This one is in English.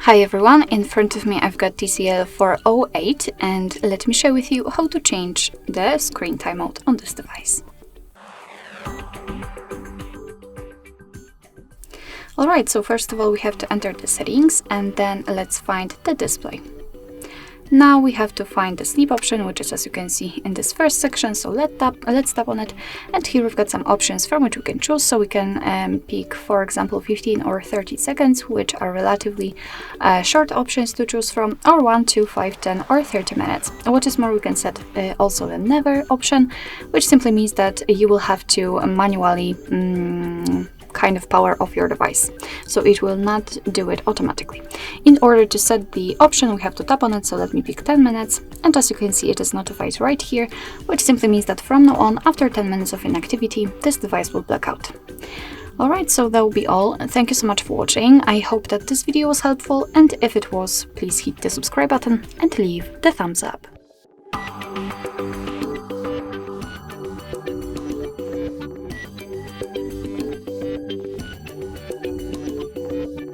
Hi everyone, in front of me I've got TCL 408 and let me share with you how to change the screen timeout on this device. Alright, so first of all we have to enter the settings and then let's find the display. Now we have to find the sleep option, which is, as you can see, in this first section, so let's tap on it, and here we've got some options from which we can choose. So we can pick, for example, 15 or 30 seconds, which are relatively short options to choose from, or 1, 2, 5, 10 or 30 minutes. What is more, we can set also the never option, which simply means that you will have to manually kind of power off your device, so it will not do it automatically. In order to set the option, we have to tap on it, so let me pick 10 minutes, and as you can see, it is notified right here, which simply means that from now on, after 10 minutes of inactivity, this device will black out. Alright, so that will be all. Thank you so much for watching. I hope that this video was helpful, and if it was, please hit the subscribe button and leave the thumbs up.